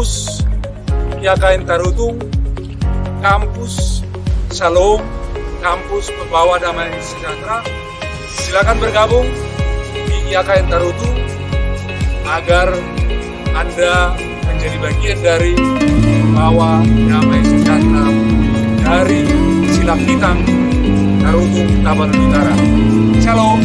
kampus IAKN Tarutung, kampus Shalom, kampus pembawa damai sejahtera. Silakan bergabung di IAKN Tarutung agar Anda menjadi bagian dari pembawa damai sejahtera dari Silakitang Tarutung, Tabanan Utara. Shalom.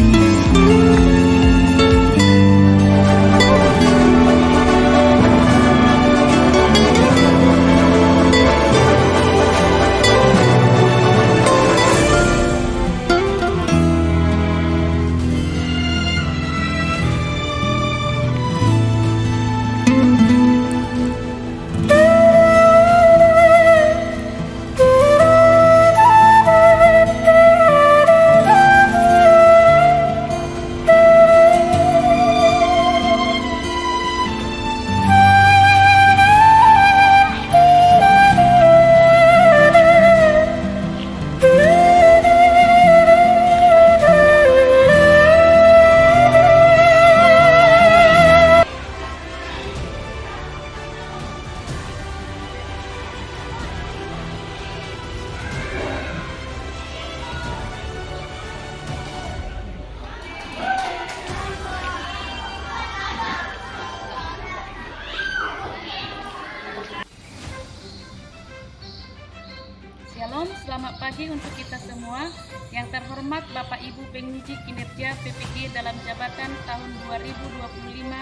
Shalom, selamat pagi untuk kita semua. Yang terhormat Bapak Ibu penguji kinerja PPG dalam jabatan tahun 2025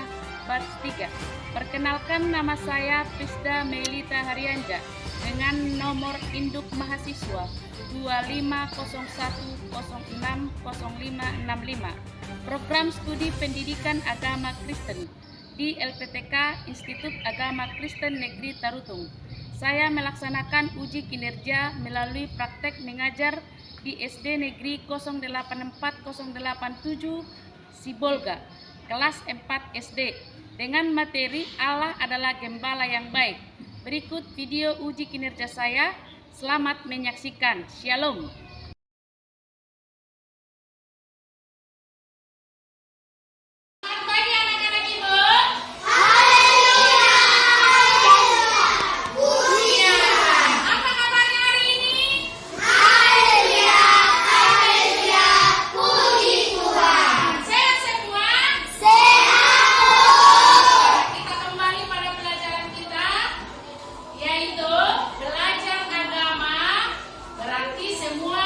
batch 3. Perkenalkan, nama saya Prisda Melita Haryanja dengan nomor induk mahasiswa 2501060565. Program Studi Pendidikan Agama Kristen di LPTK Institut Agama Kristen Negeri Tarutung. Saya melaksanakan uji kinerja melalui praktek mengajar di SD Negeri 084087 Sibolga, kelas 4 SD, dengan materi Allah adalah Gembala yang baik. Berikut video uji kinerja saya. Selamat menyaksikan. Shalom. Belajar agama berarti semua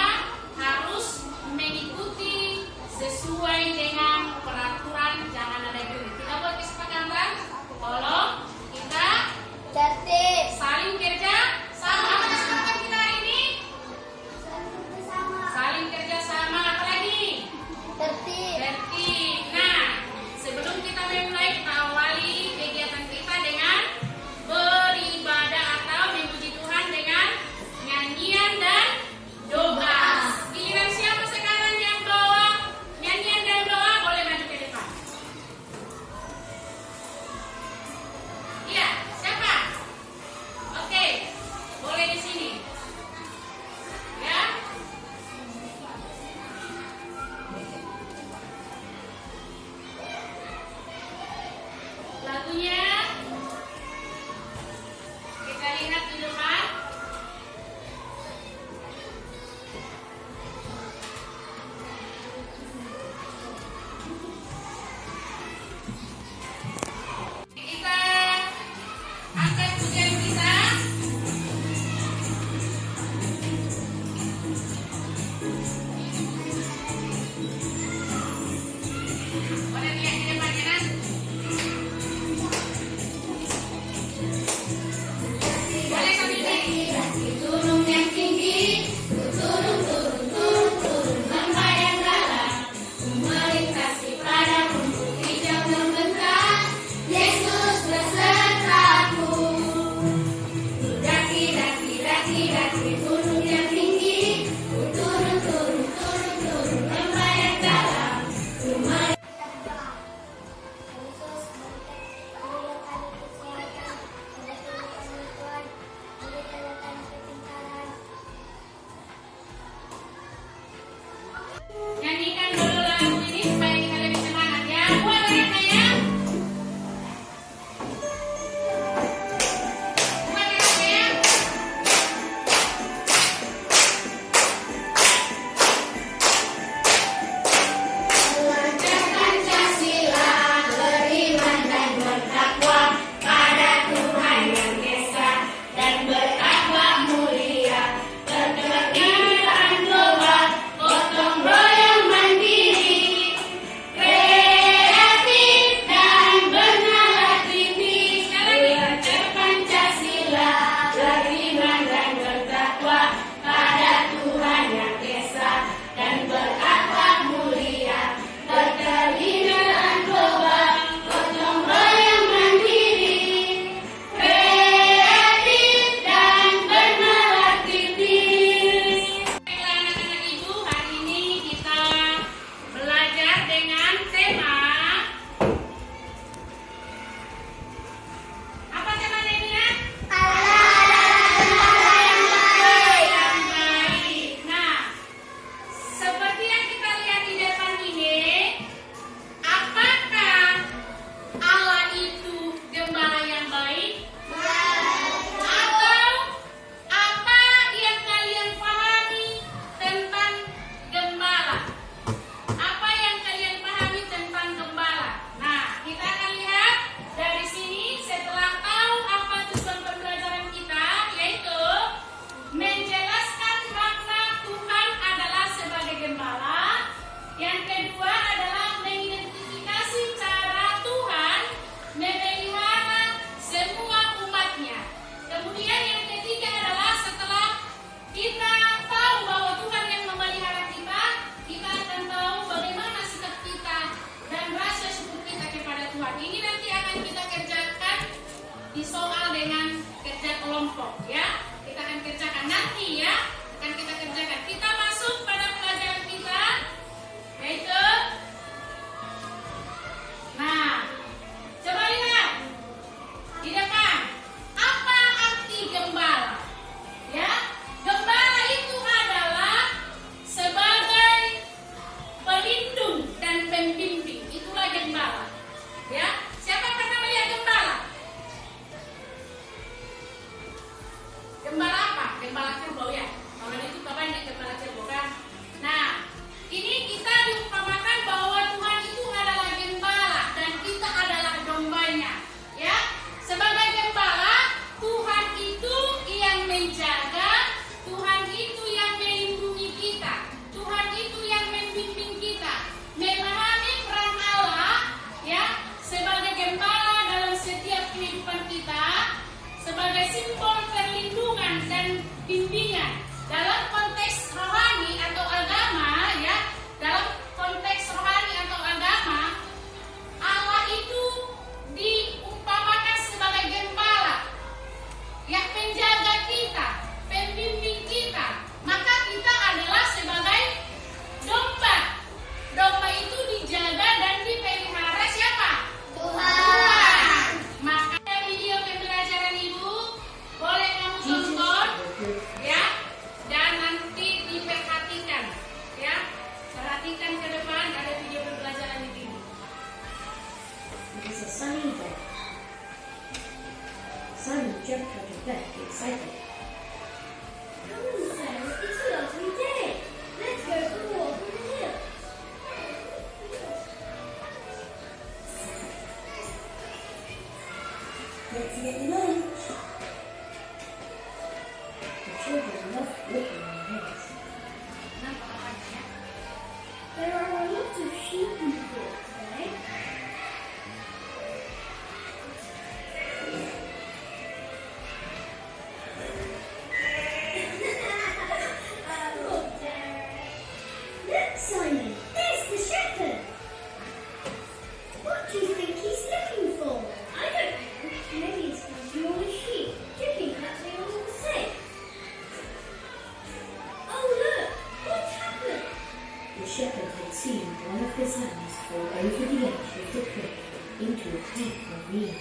the sands fall over the edge of the cliff into a deep ravine.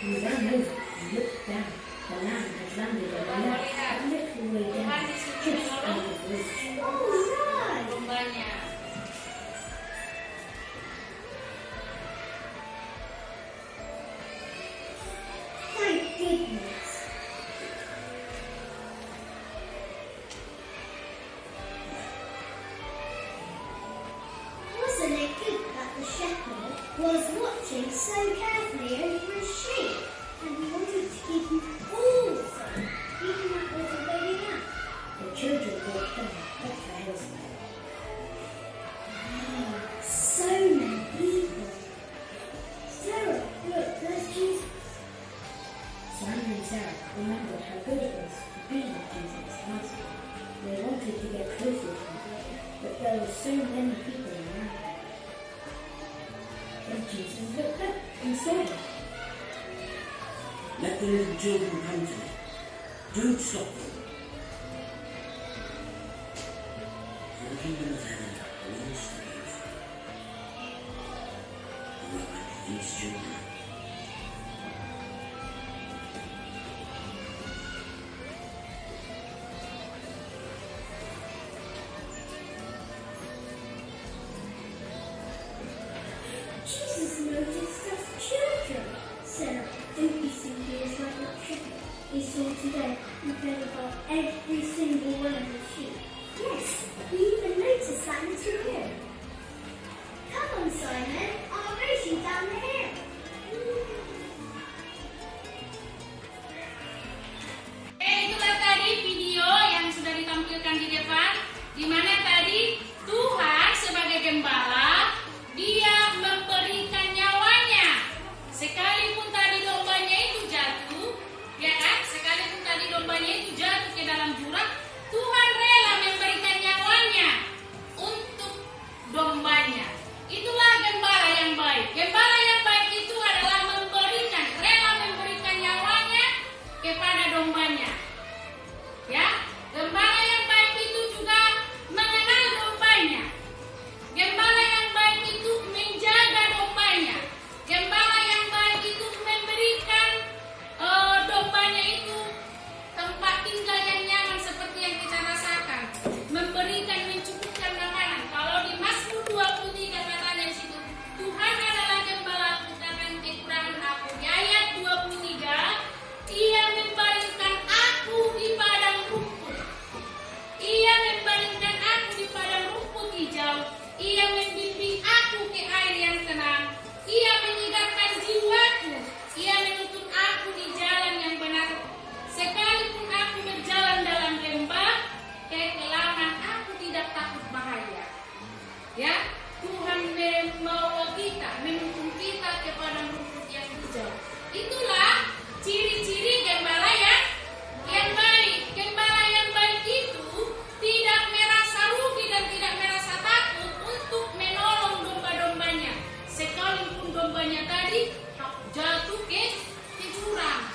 We ran over and looked down. The land had landed on the left, a little way down, just under the bridge. Oh, right! Dombanya. Thank goodness! Wasn't it good that the shepherd was watching so carefully over his sheep, and he wanted to give you all some, even that little baby lamb? The children walked on up the hillside. Oh, so many people! Sarah, look, there's Jesus. Simon and Sarah remembered how good it was to be with Jesus last time. They wanted to get closer to him, but there were so many people around him. Then Jesus looked up and saw them. Let the little children come to me. Don't stop them. For the kingdom of heaven belongs to those who are like these children. Jesus noticed us children. Sarah, don't you think he is like that shepherd we saw today who cared about every single one of the sheep? Yes, we even noticed that little hill. Come on, Simon, I'll race you down the hill. Itulah tadi video yang sudah ditampilkan di depan, di mana tadi Tuhan sebagai gembala, Dia memberikan nyawanya. Sekalipun tadi dombanya itu jatuh, ya kan? Sekalipun tadi dombanya itu jatuh ke dalam jurang, Tuhan rela memberikan nyawanya untuk dombanya. Itulah gembala yang baik. Gembala yang baik itu adalah rela memberikan nyawanya kepada dombanya. Ya, gembala yang baik itu juga mengenal dombanya. Gembala yang baik itu menjaga dombanya. Gembala yang baik itu memberikan dombanya itu tempat tinggal yang nyaman seperti yang kita rasakan. Memberikan, mencukupkan makanan. Kalau di Mazmur 23 katanya di situ, Tuhan adalah gembalaku, takkan kekurangan aku. Di ayat 23, Ia membaringkan aku di padang rumput. Ia membaringkan aku di padang rumput hijau. Ia membimbing aku ke air yang tenang. Ia menyegarkan jiwaku. Ia menuntun aku di jalan yang benar. Sekalipun aku berjalan dalam lembah kekelaman, aku tidak takut bahaya. Ya, Tuhan membawa kita, menuntun kita ke padang rumput yang hijau. Itulah ciri-ciri gembala yang baik. Gembala yang baik itu tidak merasa rugi dan tidak merasa takut untuk menolong domba-dombanya. Sekalipun dombanya tadi jatuh ke jurang.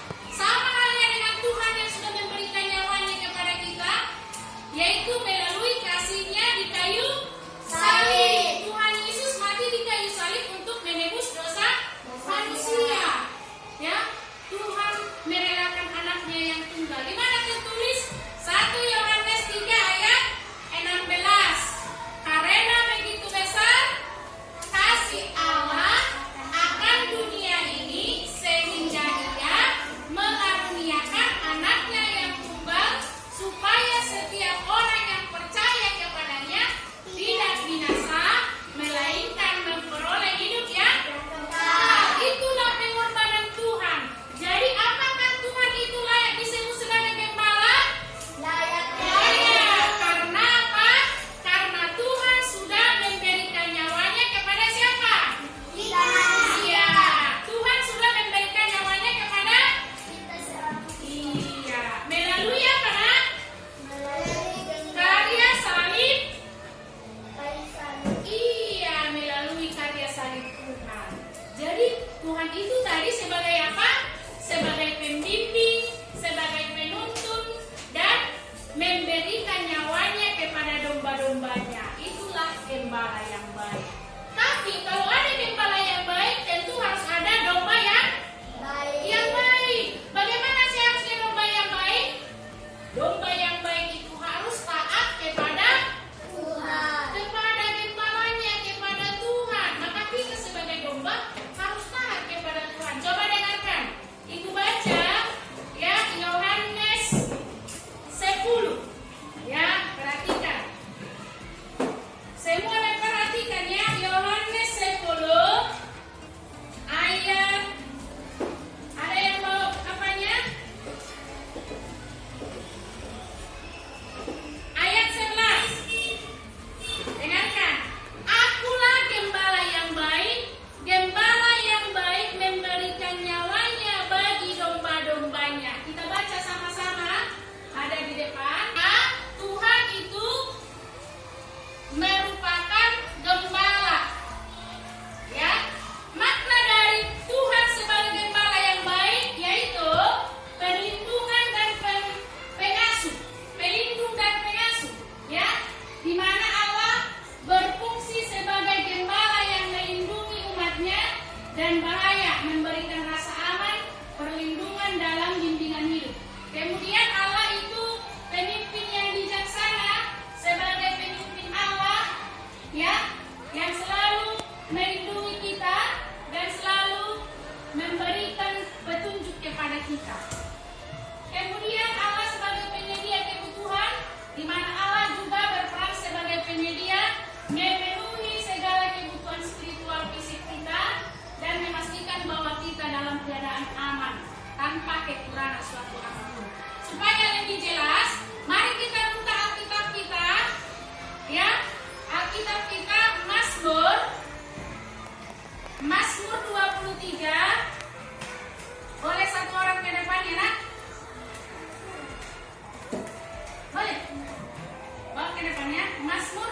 depannya Mazmur.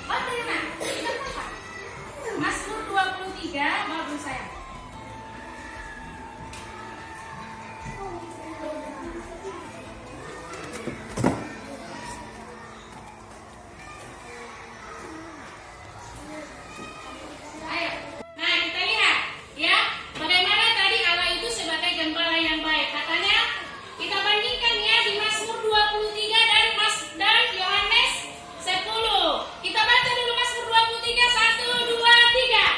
Baca ya nak, kita apa? Mazmur 23, bagus sayang. Ayo. Nah, kita lihat ya, bagaimana tadi Allah itu sebagai gembala yang baik. Katanya kita bandingkan ya di Mazmur 23 dan Yohanes 10. Kita baca dulu Mazmur 23, 1, 2, 3.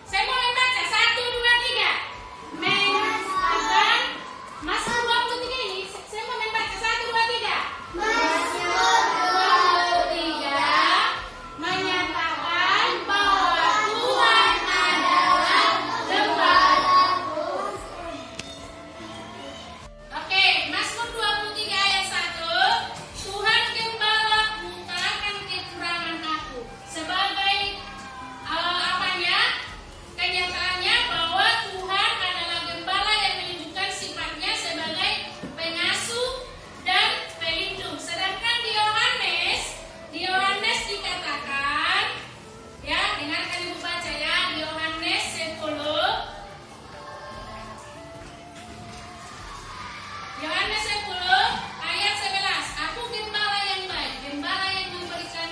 Saya mau membaca 1, 2, 3. Mengatakan Mazmur 23 ini, saya mau membaca 1, 2, 3. Mazmur 23 menyatakan bahwa Tuhan adalah gembalaku. Oke, Mazmur 23 ayat 1. Tuhan gembalaku, tak akan kekurangan aku. Sebagai apanya? Kenyataannya bahwa Tuhan adalah gembala yang menunjukkan sifatnya sebagai pengasuh dan pelindung. Sedangkan di Yohanes dikatakan, ya, dengarkan ibu baca ya, di Yohanes 10. Yohanes 10 ayat 11. Aku gembala yang baik, gembala yang memberikan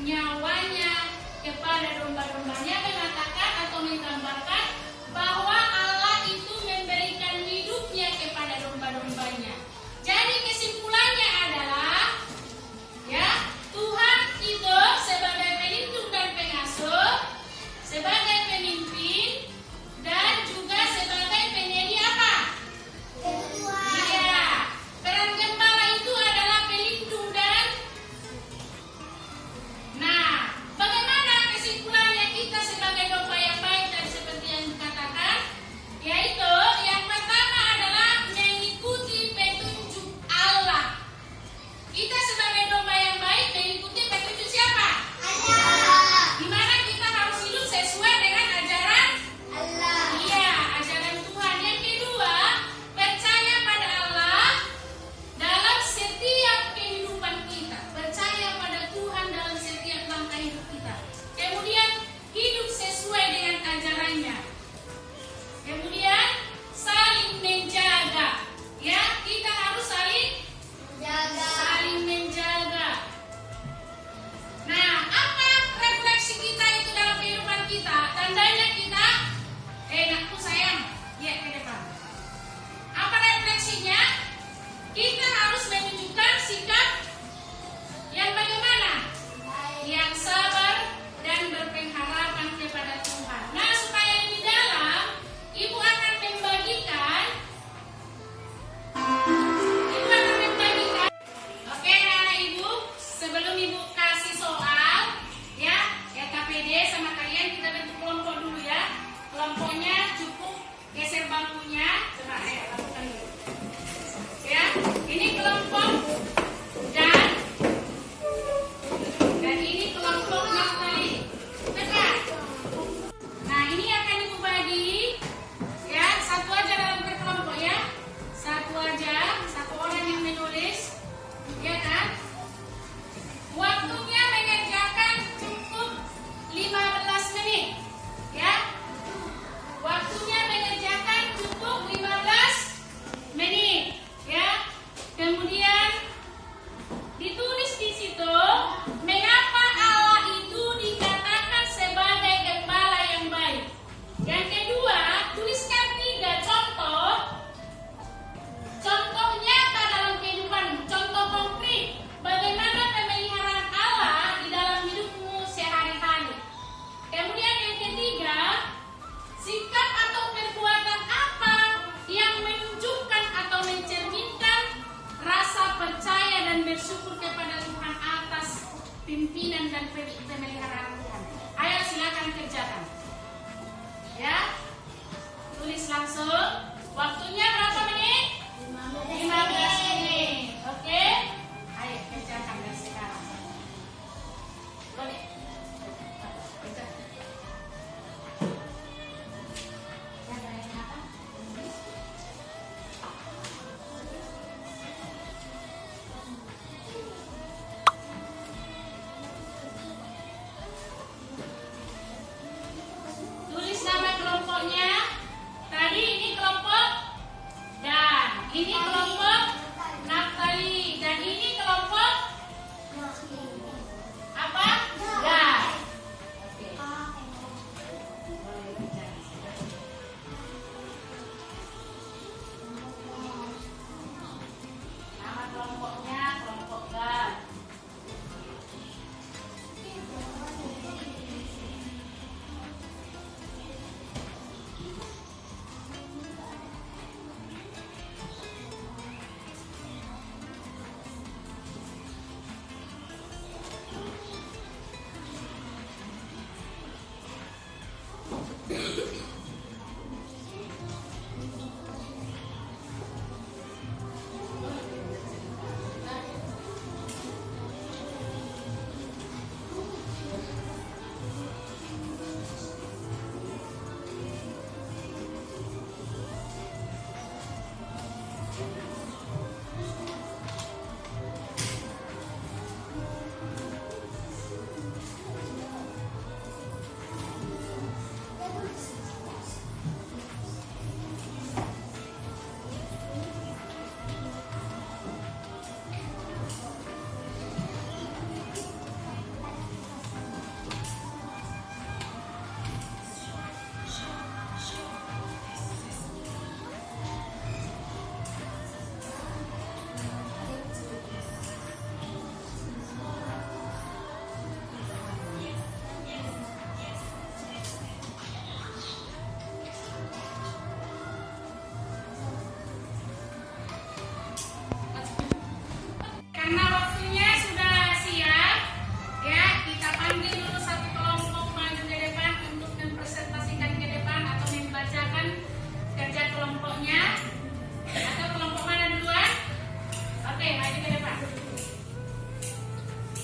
nyawanya kepada domba-dombanya, mengatakan atau menggambarkan bahwa Allah itu memberikan hidupnya kepada domba-dombanya. Jadi kesimpulannya adalah ya, Tuhan itu sebagai pelindung dan pengasuh, sebagai pemimpin, dan juga sebagai penyedia apa? Iya, peran gembala itu adalah pelindung dan. Nah, bagaimana kesimpulannya kita sebagai domba yang baik dan seperti yang dikatakan? Yaitu yang pertama adalah mengikuti petunjuk Allah. Kita sebagai domba yang baik mengikuti petunjuk siapa? Allah. Di mana kita harus hidup sesuai dengan ajaran Allah. Iya, ajaran Tuhan. Yang kedua, percaya pada Allah dalam setiap kehidupan kita. Percaya pada Tuhan dalam setiap langkah hidup kita. Kemudian hidup sesuai dengan ajarannya. Kemudian saling menjaga. Ya, kita harus saling menjaga. Nah, apa refleksi kita itu dalam kehidupan kita? Tandanya kita, nakku sayang, ya ke depan. Apa refleksinya? Kita harus menunjukkan sikap yang bagaimana? Yang sabar dan berpengharapan kepada Tuhan. Nah, supaya lebih dalam, Ibu akan membagikan. Oke, anak Ibu, sebelum Ibu kasih soal, ya KPD sama kalian kita bentuk kelompok dulu ya. Kelompoknya cukup geser bangkunya. Coba ayo lakukan dulu. Ya, ini kelompok dan ini kelompok Naftali. Tepat. Nah, ini akan Ibu bagi ya, satu aja dalam berkelompok ya. Satu aja, satu orang yang menulis. Ya kan? Waktunya mengerjakan cukup 15 menit. Ya. Waktunya mengerjakan cukup 15 menit. Ya. Kemudian ditulis di situ mengapa Allah itu dikatakan sebagai gembala yang baik. Yang kedua, tuliskan 3 contoh. Contoh nyata dalam kehidupan, contoh konkret bagaimana pemeliharaan Allah di dalam hidupmu sehari-hari. Kemudian yang ketiga, sikap atau perbuatan apa yang menunjukkan atau mencerminkan rasa percaya dan bersyukur kepada Tuhan atas pimpinan dan pemeliharaan Tuhan. Ayo silakan kerjakan. Ya, tulis langsung. Waktunya berapa menit? 15 menit. Oke? Ayo kerjakan dari sekarang. Boleh.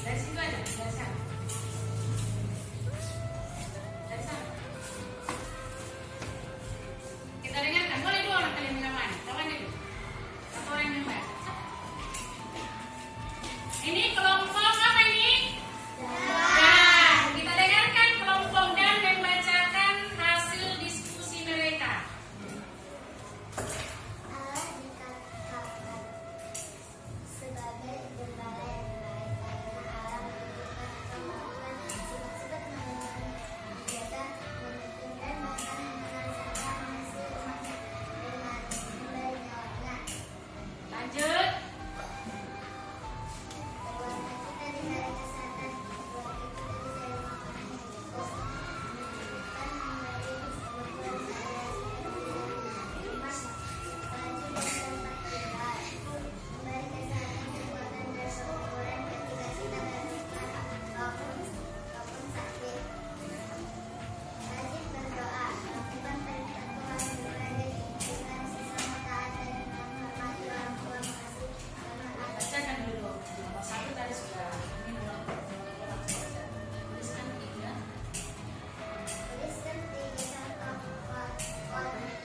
Dari situ aja, dari sana. Dari sana. Kita dengarkan, boleh dua orang kalian melawan. Lawan itu. Satu orang yang baik. Ini kelompok apa ini? Dan kita dengarkan kelompok dan membacakan hasil diskusi mereka. Allah dikatakan sebagai gembala yang baik karena Allah memberikan kemampuan sifat-sifat mengenai kegiatan memikir dan bahkan merasakan hasil umatnya dengan memberi nyawanya. Lanjut. Keluarga kita diberi kesehatan, keluarga kita diberi makanan yang cukup, menunjukkan memberi kemampuan saya seperti masa rajin dan tempat tinggal, memberi kesehatan kekuatan bersyukuran ketika kita bersehat maupun sakit, rajin berdoa, melakukan perintah Tuhan berbagi dengan sesama taat dan menghormati orang tua, mengasihi anak-anak. Bacakan dulu. Nomor satu tadi sudah. Ini nomor baca. Tuliskan tiga. Tuliskan 3 contoh potret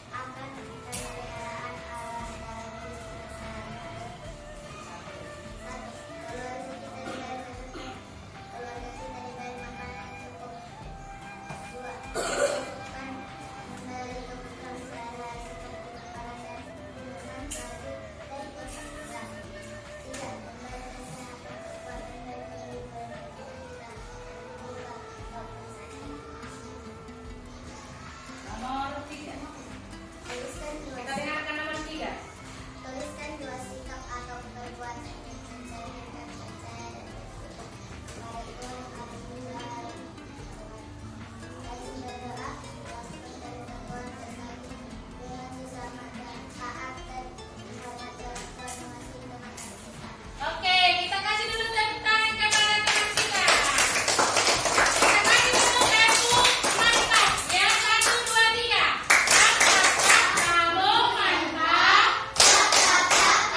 akan pemeliharaan Allah dalam hidup sehari-hari. 1. Keluarga kita diberi rezeki, keluarga kita diberi makanan yang cukup. 2. Melakukan memberi kebutuhan sehari-hari seperti makanan dan minuman, baju, dan kosmetika. 3. Memberi kesehatan, kekuatan, dan kehidupan kita terbuka maupun sakit. Nomor tiga. Tuliskan Kita dengarkan nomor tiga. Tuliskan 2 sikap atau perbuatan yang mencerminkan percaya dan bersyukur kepada Tuhan Alhamdulillah. Rajin berdoa, melakukan perintah Tuhan berbagi dengan sesama dan taat dan menghormati orang tua, mengasihi teman kita. Oke, kita kasih dulu tepuk tangan kepada teman kita. Kita kasih dulu tepuk mantap. Ya, 1, 2, 3. Kamu mantap.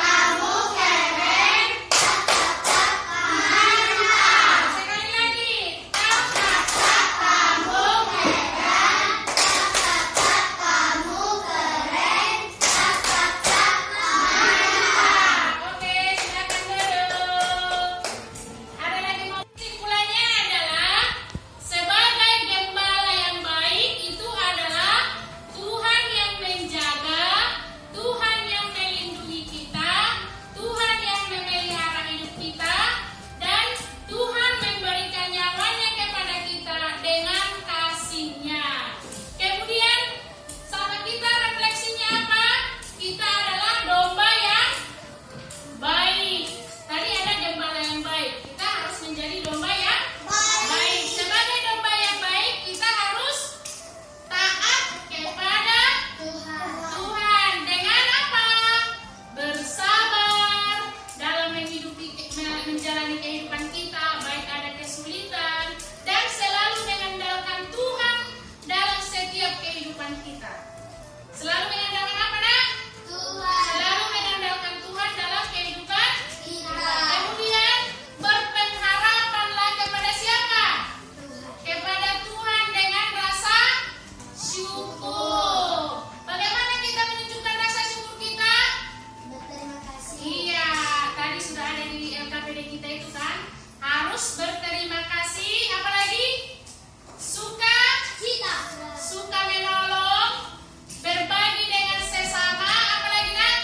Kamu keren. Mantap. Sekali lagi. Kamu keren. Kamu keren. Oke, silakan duduk. Ada lagi mau kesimpulannya adalah sebagai gembala yang baik itu adalah Tuhan yang menjaga, Tuhan yang melindungi kita, Tuhan yang memelihara hidup kita, dan Tuhan memberikan nyawanya kepada kita dengan kasih-Nya. Kemudian sama kita refleksinya apa? Kita adalah domba yang baik. Tadi ada gembala yang baik. Kita harus menjadi domba yang baik. Sebagai domba yang baik, kita harus taat kepada Tuhan. Dengan apa? Bersabar dalam menjalani kehidupan kita, baik ada kesulitan, dan selalu mengandalkan Tuhan dalam setiap kehidupan kita. Selalu mengandalkan apa, Nak? Selalu mengandalkan Tuhan dalam kehidupan kita. Kemudian berpengharapanlah kepada siapa? Kepada Tuhan dengan rasa syukur. Bagaimana kita menunjukkan rasa syukur kita? Berterima kasih. Iya, tadi sudah ada di LKPD kita itu kan. Harus berterima kasih. Apalagi? Suka menolong, berbagi dengan sesama. Apalagi, Nak?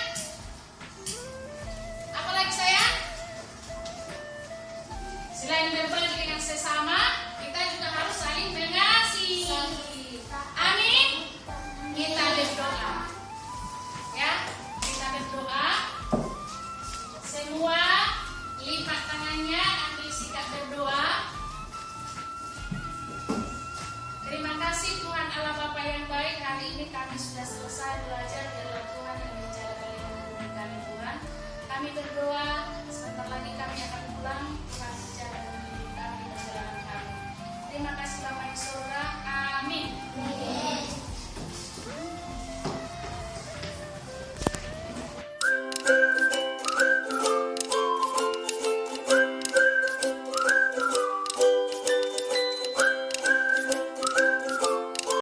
Apalagi sayang? Selain berbagi dengan sesama, kita juga harus saling mengasihi. Amin. Kita berdoa. Ya, kita berdoa. Semua lipat tangannya, ambil sikap berdoa. Terima kasih Tuhan Allah Bapa yang baik. Hari ini kami sudah selesai belajar dari Tuhan yang menjaga dan melindungi kami, Tuhan. Kami berdoa, sebentar lagi kami akan pulang. Tuhan menjaga dan melindungi kami dan jalan kami. Terima kasih.